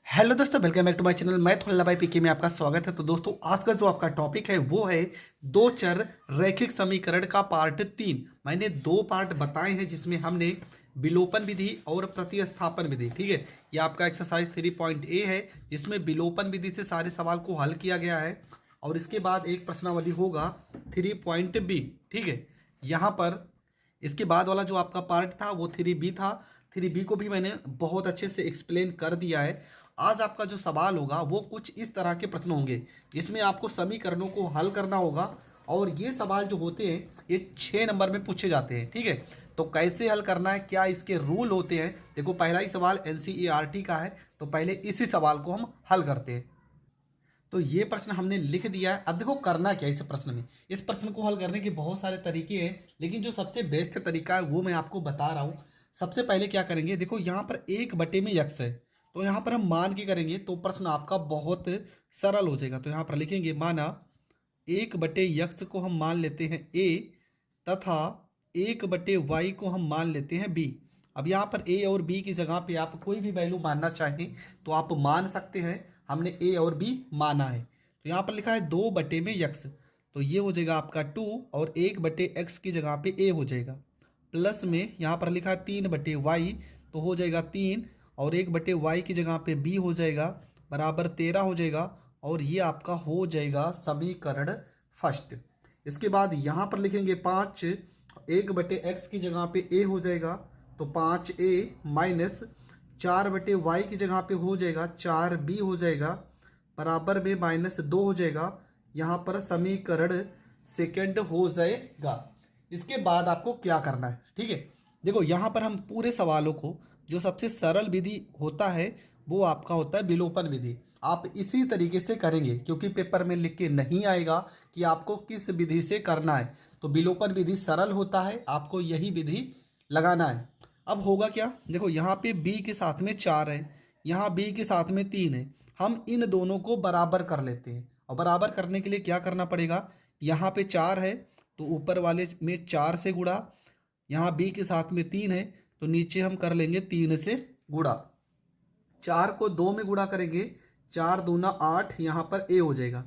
Hello दोस्तों, welcome back to my channel. मैं थोड़ा भाई पीके में आपका स्वागत है। तो दोस्तों, आज का जो आपका टॉपिक है वो है दो चर रैखिक समीकरण का पार्ट 3। मैंने दो पार्ट बताए हैं जिसमें हमने विलोपन विधि और प्रतिस्थापन विधि, ठीक है। ये आपका एक्सरसाइज 3.A है जिसमें विलोपन विधि से सारे सवाल को हल किया गया है। और इसके बाद एक प्रश्नावली होगा 3.B, ठीक है। यहाँ पर इसके बाद वाला जो आपका पार्ट था वो 3B था। 3B को भी मैंने बहुत अच्छे से एक्सप्लेन कर दिया है। आज आपका जो सवाल होगा वो कुछ इस तरह के प्रश्न होंगे जिसमें आपको समीकरणों को हल करना होगा। और ये सवाल जो होते हैं ये 6 नंबर में पूछे जाते हैं, ठीक है। तो कैसे हल करना है, क्या इसके रूल होते हैं। देखो, पहला ही सवाल NCERT का है, तो पहले इसी सवाल को हम हल करते हैं। तो ये प्रश्न हमने लिख दिया है। अब देखो करना क्या है इस प्रश्न में। इस प्रश्न को हल करने के बहुत सारे तरीके हैं, लेकिन जो सबसे बेस्ट तरीका है वो मैं आपको बता रहा हूँ। सबसे पहले क्या करेंगे, देखो यहाँ पर 1/में यक्स है, तो यहाँ पर हम मान के करेंगे तो प्रश्न आपका बहुत सरल हो जाएगा। तो यहाँ पर लिखेंगे माना 1/यक्स को हम मान लेते हैं a, तथा 1/y को हम मान लेते हैं b। अब यहाँ पर a और b की जगह पे आप कोई भी वैल्यू मानना चाहें तो आप मान सकते हैं। हमने a और b माना है, तो यहाँ पर लिखा है 2/यक्स, तो ये हो जाएगा आपका 2, और 1/x की जगह पे a हो जाएगा। प्लस में यहाँ पर लिखा है 3/y, तो हो जाएगा 3, और 1/y की जगह पे b हो जाएगा, बराबर 13 हो जाएगा। और ये आपका हो जाएगा समीकरण फर्स्ट। इसके बाद यहाँ पर लिखेंगे 5, 1/x की जगह पे a हो जाएगा, तो 5a माइनस 4/y की जगह पे हो जाएगा 4b हो जाएगा, बराबर में -2 हो जाएगा। यहाँ पर समीकरण सेकंड हो जाएगा। इसके बाद आपको क्या करना है, ठीक है। देखो यहाँ पर हम पूरे सवालों को, जो सबसे सरल विधि होता है वो आपका होता है विलोपन विधि। आप इसी तरीके से करेंगे क्योंकि पेपर में लिख के नहीं आएगा कि आपको किस विधि से करना है। तो विलोपन विधि सरल होता है, आपको यही विधि लगाना है। अब होगा क्या, देखो यहाँ पे b के साथ में 4 है, यहाँ b के साथ में 3 है। हम इन दोनों को बराबर कर लेते हैं, और बराबर करने के लिए क्या करना पड़ेगा, यहाँ पे 4 है तो ऊपर वाले में 4 से गुणा, यहाँ b के साथ में 3 है तो नीचे हम कर लेंगे 3 से गुणा। 4 को 2 में गुणा करेंगे, 4 दूना 8, यहाँ पर a हो जाएगा।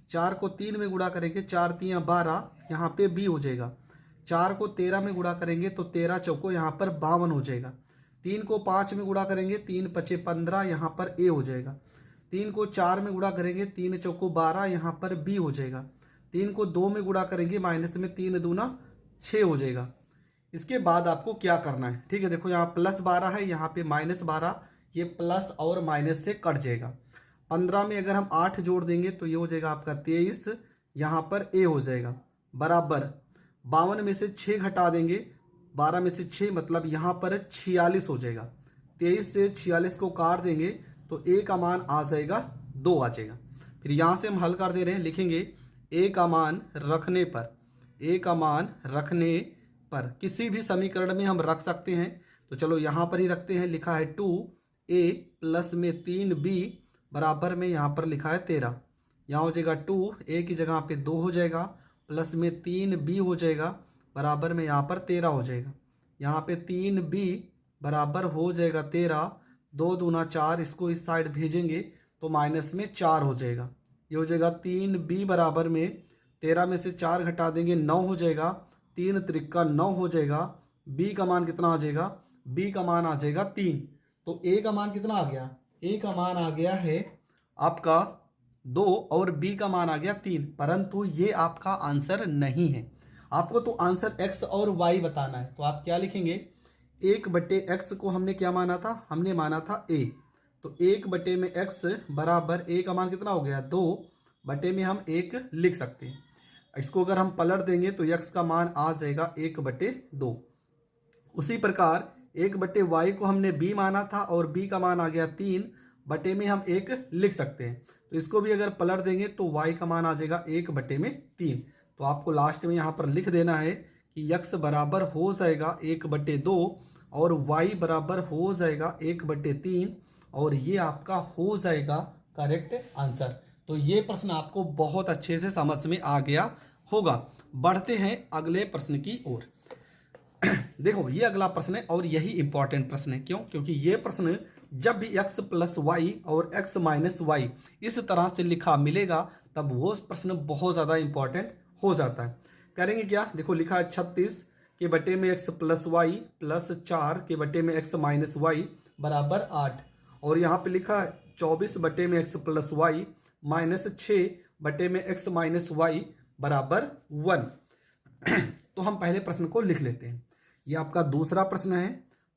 4 को 3 में गुणा करेंगे, 4 3 12, यहाँ पे b हो जाएगा। 4 को 13 में गुणा करेंगे तो 13 चौको यहाँ पर 52 हो जाएगा। 3 को 5 में गुणा करेंगे, 3 5 15, यहाँ पर a हो जाएगा। 3 को 4 में गुणा करेंगे, 3 चौको 12, यहाँ पर b हो जाएगा। 3 को 2 में गुणा करेंगे, माइनस में 3 दूना 6 हो जाएगा। इसके बाद आपको क्या करना है, ठीक है। देखो यहाँ +12 है, यहाँ पे -12, ये प्लस और माइनस से कट जाएगा। 15 में अगर हम 8 जोड़ देंगे तो ये हो जाएगा आपका 23, यहाँ पर a हो जाएगा, बराबर 52 में से 6 घटा देंगे, 12 में से 6 मतलब यहाँ पर 46 हो जाएगा। 23 से 46 को काट देंगे तो a का मान आ जाएगा 2 आ जाएगा। फिर यहाँ से हम हल कर दे रहे हैं, लिखेंगे a का मान रखने पर, a का मान रखने पर किसी भी समीकरण में हम रख सकते हैं। तो चलो यहाँ पर ही रखते हैं, लिखा है 2a प्लस में 3b, बराबर में यहाँ पर लिखा है 13। यहाँ हो जाएगा 2a की जगह पे 2 हो जाएगा, प्लस में 3b हो जाएगा, बराबर में यहाँ पर 13 हो जाएगा। यहाँ पे 3b बराबर हो जाएगा 13, 2 दूना 4, इसको इस साइड भेजेंगे तो माइनस में 4 हो जाएगा। ये हो जाएगा 3b बराबर में 13 में से 4 घटा देंगे, 9 हो जाएगा। 3 त्रिका 9 हो जाएगा। b का मान कितना आ जाएगा, b का मान आ जाएगा 3। तो a का मान कितना आ गया, a का मान आ गया है आपका 2 और b का मान आ गया 3। परंतु ये आपका आंसर नहीं है, आपको तो आंसर x और y बताना है। तो आप क्या लिखेंगे, 1/x को हमने क्या माना था, हमने माना था a, तो 1/x बराबर a का मान कितना हो गया 2, बटे में हम 1 लिख सकते हैं। इसको अगर हम पलट देंगे तो x का मान आ जाएगा 1/2। उसी प्रकार 1/y को हमने b माना था और b का मान आ गया 3, बटे में हम 1 लिख सकते हैं। तो इसको भी अगर पलट देंगे तो y का मान आ जाएगा 1/3। तो आपको लास्ट में यहाँ पर लिख देना है कि x बराबर हो जाएगा 1/2 और y बराबर हो जाएगा 1/3, और ये आपका हो जाएगा करेक्ट आंसर। तो ये प्रश्न आपको बहुत अच्छे से समझ में आ गया होगा। बढ़ते हैं अगले प्रश्न की ओर। देखो ये अगला प्रश्न है और यही इंपॉर्टेंट प्रश्न है। क्यों, क्योंकि ये प्रश्न जब भी x प्लस वाई और x माइनस वाई इस तरह से लिखा मिलेगा तब वो प्रश्न बहुत ज़्यादा इंपॉर्टेंट हो जाता है। करेंगे क्या, देखो लिखा है 36 के बटे में x प्लस वाई प्लस 4 के बटे में x माइनस वाई बराबर 8, और यहाँ पे लिखा है 24 बटे में x प्लस वाई माइनस 6 बटे में x माइनस वाई बराबर 1। तो हम पहले प्रश्न को लिख लेते हैं। ये आपका दूसरा प्रश्न है।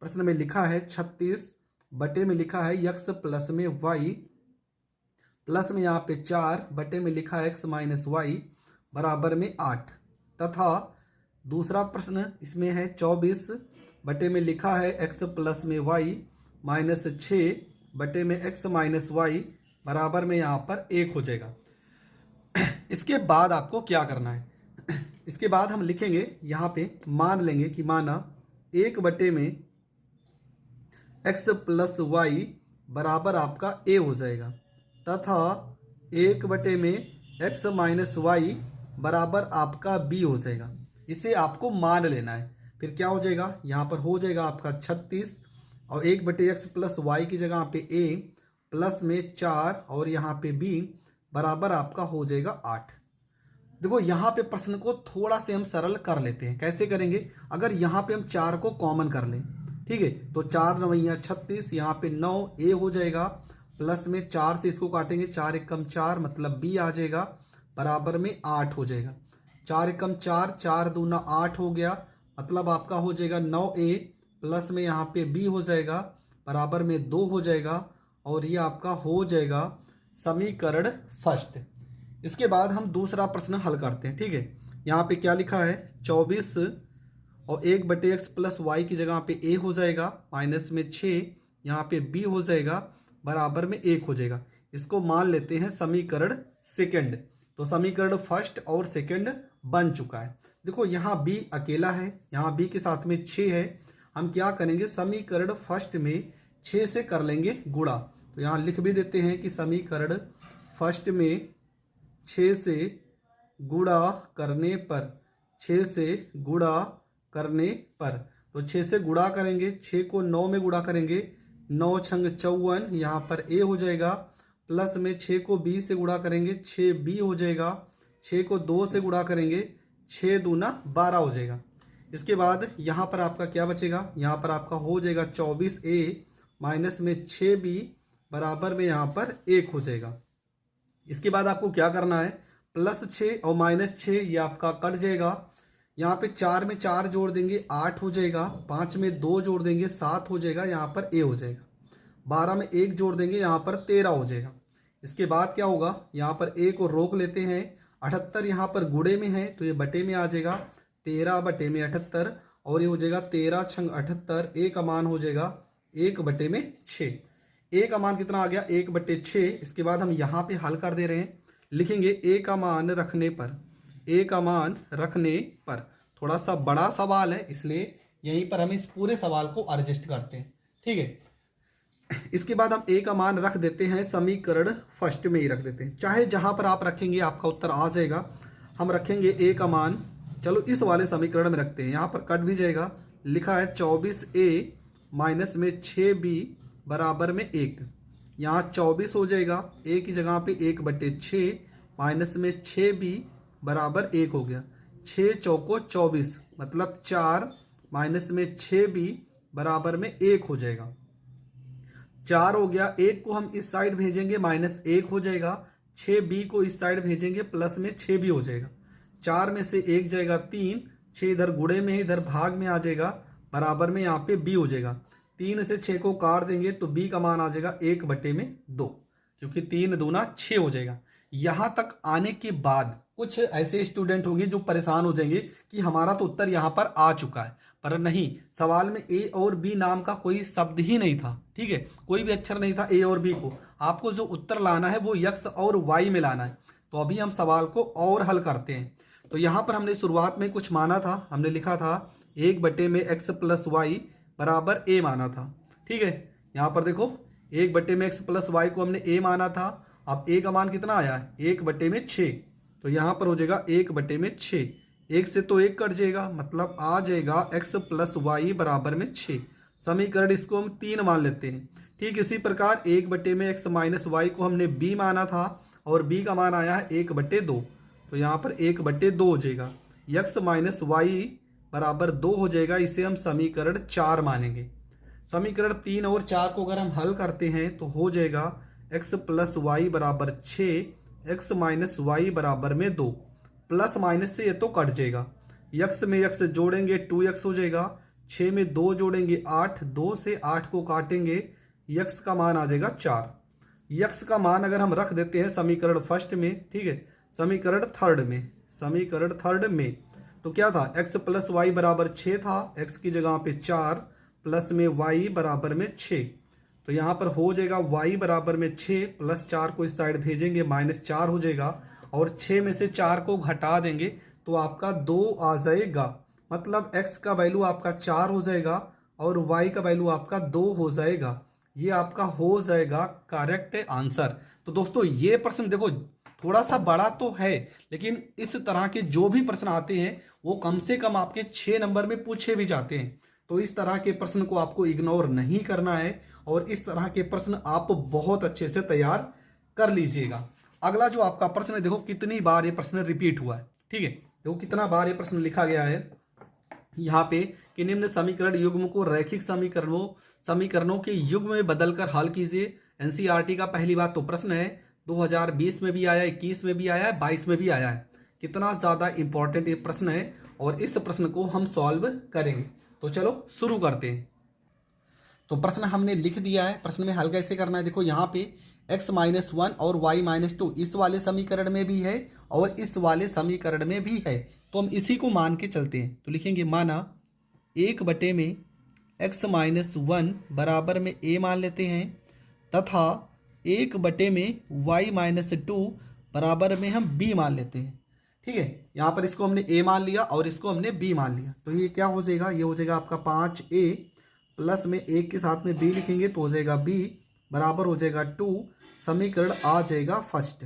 प्रश्न में लिखा है 36 बटे में लिखा है x प्लस में y प्लस में यहाँ पे 4 बटे में लिखा है x माइनस वाई बराबर में 8, तथा दूसरा प्रश्न इसमें है 24 बटे में लिखा है x प्लस में y माइनस 6 बटे में x माइनस वाई बराबर में यहाँ पर 1 हो जाएगा। इसके बाद आपको क्या करना है, इसके बाद हम लिखेंगे यहाँ पे, मान लेंगे कि माना 1 बटे में x प्लस वाई बराबर आपका a हो जाएगा, तथा 1 बटे में x माइनस वाई बराबर आपका b हो जाएगा। इसे आपको मान लेना है। फिर क्या हो जाएगा, यहाँ पर हो जाएगा आपका 36 और 1 बटे x प्लस वाई की जगह पे a प्लस में 4 और यहाँ पे b बराबर आपका हो जाएगा 8। देखो यहाँ पे प्रश्न को थोड़ा से हम सरल कर लेते हैं। कैसे करेंगे, अगर यहाँ पे हम 4 को कॉमन कर लें, ठीक है, तो 4 नवैया 36, यहाँ पे 9 a हो जाएगा, प्लस में 4 से इसको काटेंगे, 4 एकम 4 मतलब b आ जाएगा बराबर में 8 हो जाएगा। 4 एकम 4, 4 दूना 8 हो गया, मतलब आपका हो जाएगा 9a प्लस में यहाँ पे b हो जाएगा बराबर में 2 हो जाएगा, और ये आपका हो जाएगा समीकरण फर्स्ट। इसके बाद हम दूसरा प्रश्न हल करते हैं। ठीक है, यहाँ पे क्या लिखा है 24 और 1 बटे एक्स प्लस वाई की जगह पे a हो जाएगा माइनस में 6, यहाँ पे b हो जाएगा बराबर में 1 हो जाएगा। इसको मान लेते हैं समीकरण सेकंड। तो समीकरण फर्स्ट और सेकंड बन चुका है। देखो यहाँ b अकेला है, यहाँ b के साथ में 6 है। हम क्या करेंगे, समीकरण फर्स्ट में 6 से कर लेंगे गुणा। तो यहाँ लिख भी देते हैं कि समीकरण फर्स्ट में 6 से गुणा करने पर, 6 से गुणा करने पर, तो 6 से गुणा करेंगे, 6 को 9 में गुणा करेंगे, 9 छंग 54, यहाँ पर a हो जाएगा, प्लस में 6 को b से गुणा करेंगे, 6b हो जाएगा, 6 को 2 से गुणा करेंगे, 6 दूना 12 हो जाएगा। इसके बाद यहाँ पर आपका क्या बचेगा, यहाँ पर आपका हो जाएगा 24a माइनस में 6b बराबर में यहाँ पर 1 हो जाएगा। इसके बाद आपको क्या करना है, प्लस 6 और माइनस 6 ये आपका कट जाएगा। यहाँ पे 4 में 4 जोड़ देंगे 8 हो जाएगा, 5 में 2 जोड़ देंगे 7 हो जाएगा, यहाँ पर a हो जाएगा। 12 में 1 जोड़ देंगे, यहाँ पर 13 हो जाएगा। इसके बाद क्या होगा, यहाँ पर a को रोक लेते हैं, 78 यहाँ पर गुणे में है तो ये बटे में आ जाएगा, 13 बटे में 78, और ये हो जाएगा 13 छंग 78, a का मान हो जाएगा 1 बटे में 6। a का मान कितना आ गया, 1 बटे 6। इसके बाद हम यहाँ पे हल कर दे रहे हैं, लिखेंगे a का मान रखने पर, a का मान रखने पर। थोड़ा सा बड़ा सवाल है इसलिए यहीं पर हम इस पूरे सवाल को एडजस्ट करते हैं। ठीक है, इसके बाद हम a का मान रख देते हैं समीकरण फर्स्ट में ही रख देते हैं, चाहे जहाँ पर आप रखेंगे आपका उत्तर आ जाएगा। हम रखेंगे a का मान, चलो इस वाले समीकरण में रखते हैं, यहाँ पर कट भी जाएगा। लिखा है 24a माइनस में 6b बराबर में 1, यहाँ 24 हो जाएगा, a की जगह पे 1 बटे 6 माइनस में 6b बराबर 1 हो गया। 6 चौको 24 मतलब 4 माइनस में 6b बराबर में 1 हो जाएगा। 4 हो गया, 1 को हम इस साइड भेजेंगे माइनस 1 हो जाएगा, 6b को इस साइड भेजेंगे प्लस में 6b हो जाएगा। 4 में से 1 जाएगा 3, 6 इधर गुणे में इधर भाग में आ जाएगा, बराबर में यहाँ पे b हो जाएगा। 3 से 6 को काट देंगे तो b का मान आ जाएगा 1 बटे में 2, क्योंकि 3 दूना 6 हो जाएगा। यहाँ तक आने के बाद कुछ ऐसे स्टूडेंट होंगे जो परेशान हो जाएंगे कि हमारा तो उत्तर यहाँ पर आ चुका है, पर नहीं, सवाल में a और b नाम का कोई शब्द ही नहीं था। ठीक है, कोई भी अक्षर नहीं था a और b को। आपको जो उत्तर लाना है वो x और y में लाना है। तो अभी हम सवाल को और हल करते हैं। तो यहाँ पर हमने शुरुआत में कुछ माना था, हमने लिखा था 1 बटे में x प्लस वाई बराबर a माना था। ठीक है, यहाँ पर देखो 1 बटे में x प्लस वाई को हमने a माना था। अब a का मान कितना आया है, 1 बटे में 6, तो यहाँ पर हो जाएगा 1 बटे में 6। 1 से तो 1 कट जाएगा, मतलब आ जाएगा x प्लस वाई बराबर में 6। समीकरण इसको हम 3 मान लेते हैं। ठीक इसी प्रकार 1/x माइनस वाई को हमने b माना था और b का मान आया है 1/2, तो यहाँ पर 1/2 हो जाएगा। x माइनस वाई बराबर 2 हो जाएगा, इसे हम समीकरण 4 मानेंगे। समीकरण 3 और 4 को अगर हम हल करते हैं तो हो जाएगा x प्लस वाई बराबर 6, x माइनस वाई बराबर में 2। प्लस माइनस से ये तो कट जाएगा, x में x जोड़ेंगे 2x हो जाएगा, 6 में 2 जोड़ेंगे 8, 2 से 8 को काटेंगे, x का मान आ जाएगा 4। x का मान अगर हम रख देते हैं समीकरण फर्स्ट में, ठीक है, समीकरण थर्ड में तो क्या था, x प्लस वाई बराबर 6 था, x की जगह पे 4 प्लस में y बराबर में 6, तो यहाँ पर हो जाएगा y बराबर में 6 प्लस 4 को इस साइड भेजेंगे -4 हो जाएगा, और 6 में से 4 को घटा देंगे तो आपका 2 आ जाएगा। मतलब x का वैल्यू आपका 4 हो जाएगा और y का वैल्यू आपका 2 हो जाएगा। ये आपका हो जाएगा करेक्ट आंसर। तो दोस्तों ये प्रश्न देखो थोड़ा सा बड़ा तो है, लेकिन इस तरह के जो भी प्रश्न आते हैं वो कम से कम आपके 6 नंबर में पूछे भी जाते हैं। तो इस तरह के प्रश्न को आपको इग्नोर नहीं करना है और इस तरह के प्रश्न आप बहुत अच्छे से तैयार कर लीजिएगा। अगला जो आपका प्रश्न है, देखो कितनी बार ये प्रश्न रिपीट हुआ है, ठीक है, देखो कितना बार ये प्रश्न लिखा गया है यहाँ पे कि निम्न समीकरण युग्म को रैखिक समीकरणों के युग्म में बदलकर हल कीजिए। एनसीईआरटी का पहली बात तो प्रश्न है, 2020 में भी आया, 21 में भी आया है, 22 में भी आया है। कितना ज्यादा इंपॉर्टेंट ये प्रश्न है और इस प्रश्न को हम सॉल्व करेंगे। तो चलो शुरू करते हैं। तो प्रश्न हमने लिख दिया है, प्रश्न में हल कैसे करना है, देखो यहाँ पे x माइनस 1 और y माइनस 2 इस वाले समीकरण में भी है और इस वाले समीकरण में भी है, तो हम इसी को मान के चलते हैं। तो लिखेंगे माना 1/में x माइनस 1 बराबर में a मान लेते हैं तथा 1/में y माइनस 2 बराबर में हम b मान लेते हैं। ठीक है, यहाँ पर इसको हमने a मान लिया और इसको हमने b मान लिया, तो ये क्या हो जाएगा, ये हो जाएगा आपका 5a प्लस में 1 के साथ में b लिखेंगे तो हो जाएगा b बराबर हो जाएगा 2। समीकरण आ जाएगा फर्स्ट।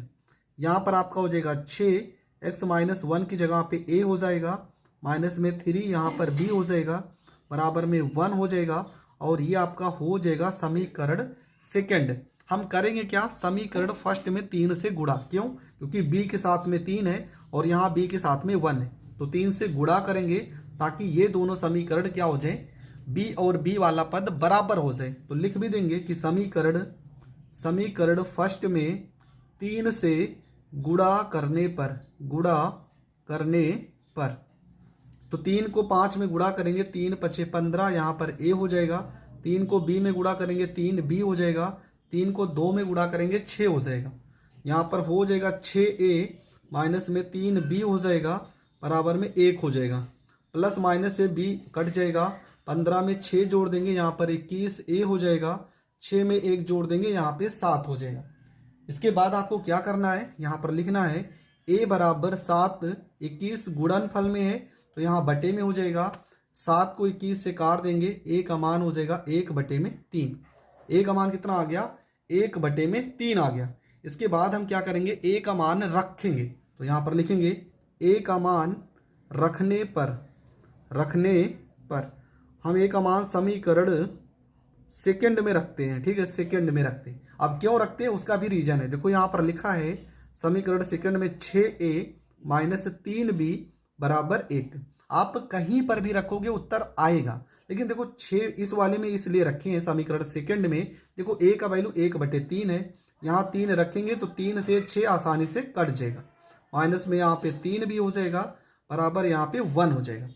यहाँ पर आपका हो जाएगा 6, x माइनस 1 की जगह पे a हो जाएगा, माइनस में 3 यहाँ पर b हो जाएगा, बराबर में 1 हो जाएगा, और ये आपका हो जाएगा समीकरण सेकंड। हम करेंगे क्या, समीकरण फर्स्ट में 3 से गुणा, क्यों, क्योंकि b के साथ में 3 है और यहाँ b के साथ में 1 है, तो 3 से गुणा करेंगे ताकि ये दोनों समीकरण क्या हो जाए, b और b वाला पद बराबर हो जाए। तो लिख भी देंगे कि समीकरण फर्स्ट में 3 से गुणा करने पर तो 3 को 5 में गुणा करेंगे, 3 × 5 = 15, यहाँ पर a हो जाएगा। 3 को b में गुणा करेंगे 3b हो जाएगा, 3 को 2 में गुणा करेंगे 6 हो जाएगा, यहाँ पर हो जाएगा 6a माइनस में 3b हो जाएगा, बराबर में 1 हो जाएगा, प्लस माइनस से b कट जाएगा, 15 में 6 जोड़ देंगे, यहाँ पर 21a हो जाएगा, 6 में 1 जोड़ देंगे, यहाँ पे 7 हो जाएगा। इसके बाद आपको क्या करना है, यहाँ पर लिखना है a बराबर 7, 21 गुणनफल में है तो यहाँ बटे में हो जाएगा, 7 को 21 से काट देंगे, a का मान हो जाएगा 1/3। a का मान कितना आ गया, 1/3 आ गया। इसके बाद हम क्या करेंगे, a का मान रखेंगे, तो यहाँ पर लिखेंगे a का मान रखने पर हम a का मान समीकरण सेकंड में रखते हैं। ठीक है, सेकंड में रखते हैं। अब क्यों रखते हैं उसका भी रीजन है, देखो यहाँ पर लिखा है समीकरण सेकंड में 6a माइनस 3b बराबर 1। आप कहीं पर भी रखोगे उत्तर आएगा, लेकिन देखो 6 इस वाले में इसलिए रखे हैं समीकरण सेकंड में, देखो a का वैल्यू 1/3 है, यहाँ 3 रखेंगे तो 3 से 6 आसानी से कट जाएगा, माइनस में यहाँ पे 3b हो जाएगा, बराबर यहाँ पे 1 हो जाएगा।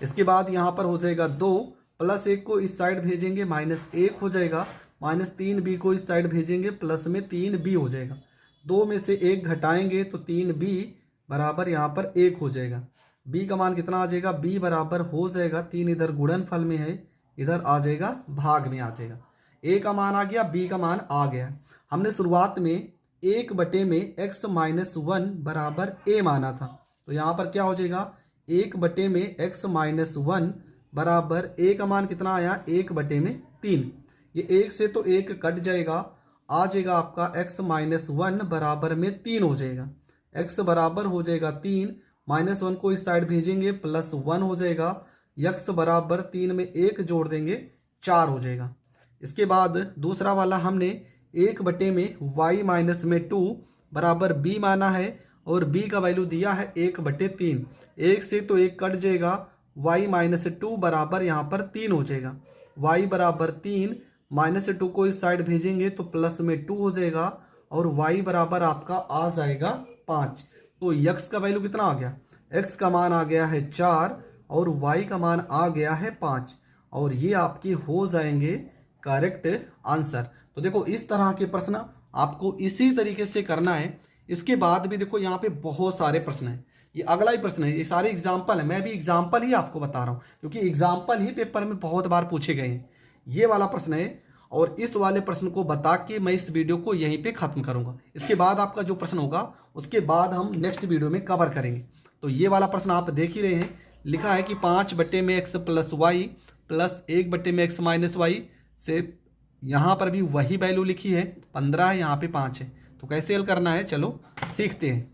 इसके बाद यहाँ पर हो जाएगा 2, प्लस 1 को इस साइड भेजेंगे -1 हो जाएगा, -3b को इस साइड भेजेंगे प्लस में 3b हो जाएगा, 2 में से 1 घटाएंगे तो 3b बराबर यहाँ पर 1 हो जाएगा। b का मान कितना आ जाएगा, b बराबर हो जाएगा 3, इधर गुणनफल में है, इधर आ जाएगा भाग में आ जाएगा। a का मान आ गया, b का मान आ गया। हमने शुरुआत में 1/में x माइनस 1 बराबर a माना था, तो यहाँ पर क्या हो जाएगा, 1/में x माइनस 1 बराबर a का मान कितना आया, 1/3। ये 1 से तो 1 कट जाएगा, आ जाएगा आपका x माइनस 1 बराबर में 3 हो जाएगा, x बराबर हो जाएगा 3, -1 को इस साइड भेजेंगे प्लस 1 हो जाएगा, x बराबर 3 में 1 जोड़ देंगे 4 हो जाएगा। इसके बाद दूसरा वाला हमने 1/-y-2 बराबर b माना है और b का वैल्यू दिया है 1/3। 1 से तो 1 कट जाएगा, y-2 बराबर यहाँ पर 3 हो जाएगा। y बराबर 3, -2 को इस साइड भेजेंगे तो +2 हो जाएगा और y बराबर आपका आ जाएगा 5। तो x का वैल्यू कितना आ गया? x का मान आ गया है 4 और y का मान आ गया है 5 और ये आपके हो जाएंगे करेक्ट आंसर। तो देखो इस तरह के प्रश्न आपको इसी तरीके से करना है। इसके बाद भी देखो यहाँ पे बहुत सारे प्रश्न हैं। ये अगला ही प्रश्न है, ये सारे एग्जाम्पल है, मैं भी एग्जाम्पल ही आपको बता रहा हूँ क्योंकि एग्जाम्पल ही पेपर में बहुत बार पूछे गए हैं। ये वाला प्रश्न है और इस वाले प्रश्न को बता के मैं इस वीडियो को यहीं पे खत्म करूंगा। इसके बाद आपका जो प्रश्न होगा उसके बाद हम नेक्स्ट वीडियो में कवर करेंगे। तो ये वाला प्रश्न आप देख ही रहे हैं, लिखा है कि 5/x + y + 1/x - y से यहाँ पर भी वही वैल्यू लिखी है, 15 है, यहाँ पे 5 है। तो कैसे हल करना है चलो सीखते हैं।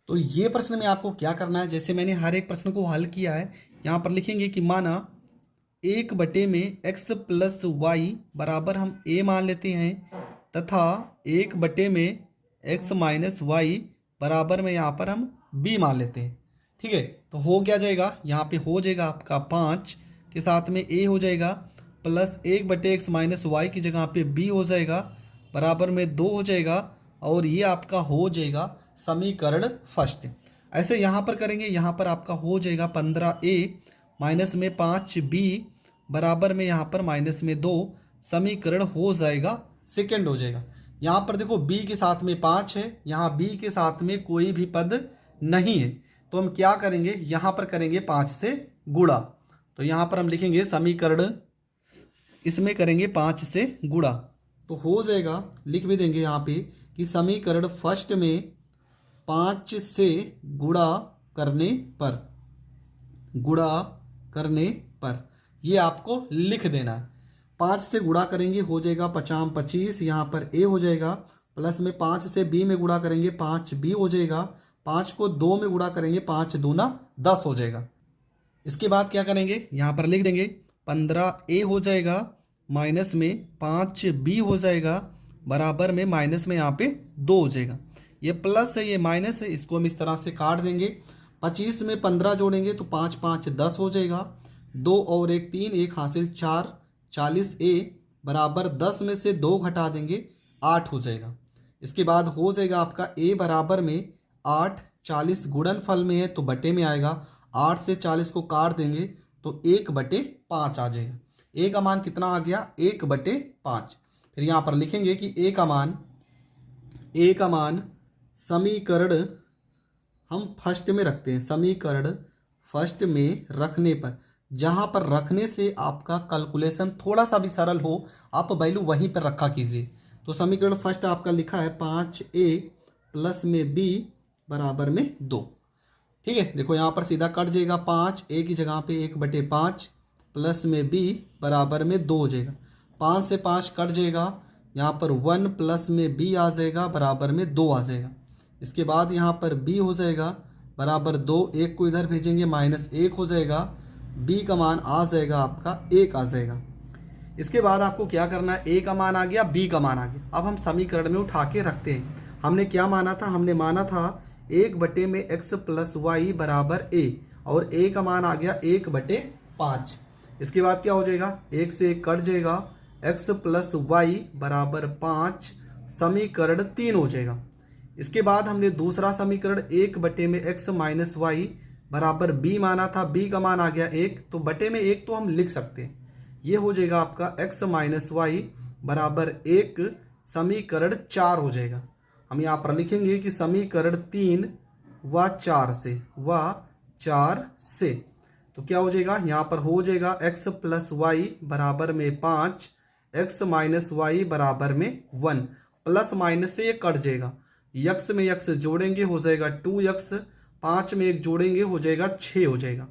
तो ये प्रश्न में आपको क्या करना है, जैसे मैंने हर एक प्रश्न को हल किया है, यहाँ पर लिखेंगे कि माना 1/x + y बराबर हम a मान लेते हैं तथा 1/x - y बराबर में यहाँ पर हम b मान लेते हैं। ठीक है, तो हो क्या जाएगा, यहाँ पे हो जाएगा आपका 5 के साथ में a हो जाएगा प्लस 1/x - y की जगह पे b हो जाएगा बराबर में 2 हो जाएगा और ये आपका हो जाएगा समीकरण फर्स्ट। ऐसे यहाँ पर करेंगे, यहाँ पर आपका हो जाएगा 15a माइनस में 5b बराबर में यहाँ पर -2 समीकरण हो जाएगा सेकेंड हो जाएगा। यहाँ पर देखो b के साथ में 5 है, यहाँ b के साथ में कोई भी पद नहीं है, तो हम क्या करेंगे, यहाँ पर करेंगे 5 से गुणा। तो यहाँ पर हम लिखेंगे समीकरण, इसमें करेंगे 5 से गुणा, तो हो जाएगा, लिख भी देंगे यहाँ पे कि समीकरण फर्स्ट में 5 से गुणा करने पर ये आपको लिख देना है। 5 से गुणा करेंगे हो जाएगा 5 25, यहाँ पर a हो जाएगा प्लस में 5 से b में गुणा करेंगे 5b हो जाएगा, 5 को 2 में गुणा करेंगे 5 दूना 10 हो जाएगा। इसके बाद क्या करेंगे, यहाँ पर लिख देंगे 15a हो जाएगा माइनस में 5b हो जाएगा बराबर में माइनस में यहाँ पे 2 हो जाएगा। ये प्लस है ये माइनस है, इसको हम इस तरह से काट देंगे। 25 में 15 जोड़ेंगे तो 5 5 10 हो जाएगा, 2 और 1 3, 1 हासिल 4, 40a बराबर 10 में से 2 घटा देंगे 8 हो जाएगा। इसके बाद हो जाएगा आपका a बराबर में 8, 40 गुणनफल में है तो बटे में आएगा, 8 से 40 को काट देंगे तो 1/5 आ जाएगा। a का मान कितना आ गया, 1/5। फिर यहाँ पर लिखेंगे कि a का मान समीकरण हम फर्स्ट में रखते हैं, समीकरण फर्स्ट में रखने पर, जहाँ पर रखने से आपका कैलकुलेशन थोड़ा सा भी सरल हो, आप वैल्यू वहीं पर रखा कीजिए। तो समीकरण फर्स्ट आपका लिखा है 5a प्लस में b बराबर में 2। ठीक है, देखो यहाँ पर सीधा कट जाएगा, 5a की जगह पे 1/5 प्लस में b बराबर में 2 हो जाएगा, 5 से 5 कट जाएगा, यहाँ पर 1 प्लस में b आ जाएगा बराबर में 2 आ जाएगा। इसके बाद यहाँ पर b हो जाएगा बराबर 2, 1 को इधर भेजेंगे -1 हो जाएगा, b का मान आ जाएगा आपका 1 आ जाएगा। इसके बाद आपको क्या करना है, a का मान आ गया, b का मान आ गया, अब हम समीकरण में उठा के रखते हैं। हमने क्या माना था, हमने माना था 1/x + y बराबर a और a का मान आ गया 1/5। इसके बाद क्या हो जाएगा, 1 से 1 कट जाएगा, x + y बराबर 5 समीकरण 3 हो जाएगा। इसके बाद हमने दूसरा समीकरण 1/x - y बराबर b माना था, b का मान आ गया 1, तो बटे में 1 तो हम लिख सकते हैं, ये हो जाएगा आपका x - y बराबर 1 समीकरण 4 हो जाएगा। हम यहाँ पर लिखेंगे कि समीकरण 3 व 4 से तो क्या हो जाएगा, यहाँ पर हो जाएगा x + y बराबर में 5, x - y बराबर में 1, प्लस माइनस से ये कट जाएगा, x में x जोड़ेंगे हो जाएगा 2x, 5 में 1 जोड़ेंगे हो जाएगा 6 हो जाएगा,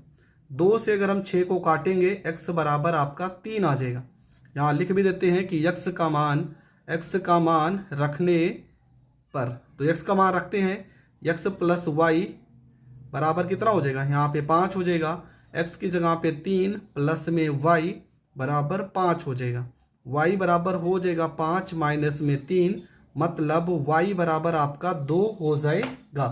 2 से अगर हम 6 को काटेंगे x बराबर आपका 3 आ जाएगा। यहाँ लिख भी देते हैं कि x का मान रखने पर, तो x का मान रखते हैं, x + y बराबर कितना हो जाएगा, यहाँ पे 5 हो जाएगा, x की जगह पे 3 प्लस में y बराबर 5 हो जाएगा, y बराबर हो जाएगा 5 माइनस में 3, मतलब y बराबर आपका 2 हो जाएगा।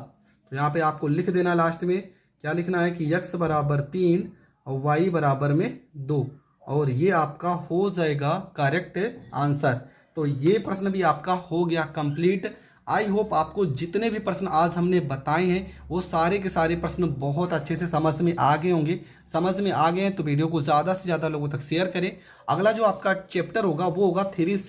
तो यहाँ पे आपको लिख देना लास्ट में, क्या लिखना है कि x बराबर 3 और y बराबर में 2, और ये आपका हो जाएगा करेक्ट आंसर। तो ये प्रश्न भी आपका हो गया कंप्लीट। आई होप आपको जितने भी प्रश्न आज हमने बताए हैं वो सारे के सारे प्रश्न बहुत अच्छे से समझ में आ गए होंगे। समझ में आ गए हैं तो वीडियो को ज़्यादा से ज़्यादा लोगों तक शेयर करें। अगला जो आपका चैप्टर होगा वो होगा 3C,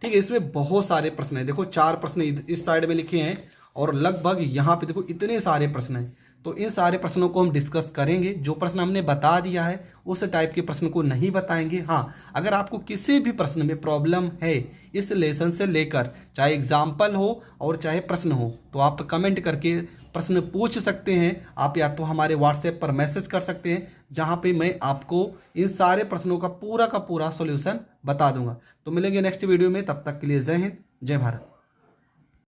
ठीक है। इसमें बहुत सारे प्रश्न हैं, देखो 4 प्रश्न इस साइड में लिखे हैं और लगभग यहाँ पे देखो इतने सारे प्रश्न हैं। तो इन सारे प्रश्नों को हम डिस्कस करेंगे। जो प्रश्न हमने बता दिया है उस टाइप के प्रश्न को नहीं बताएंगे। हाँ, अगर आपको किसी भी प्रश्न में प्रॉब्लम है इस लेसन से लेकर, चाहे एग्जाम्पल हो और चाहे प्रश्न हो, तो आप कमेंट करके प्रश्न पूछ सकते हैं। आप या तो हमारे व्हाट्सएप पर मैसेज कर सकते हैं, जहाँ पे मैं आपको इन सारे प्रश्नों का पूरा सॉल्यूशन बता दूंगा। तो मिलेंगे नेक्स्ट वीडियो में, तब तक के लिए जय हिंद, जय भारत।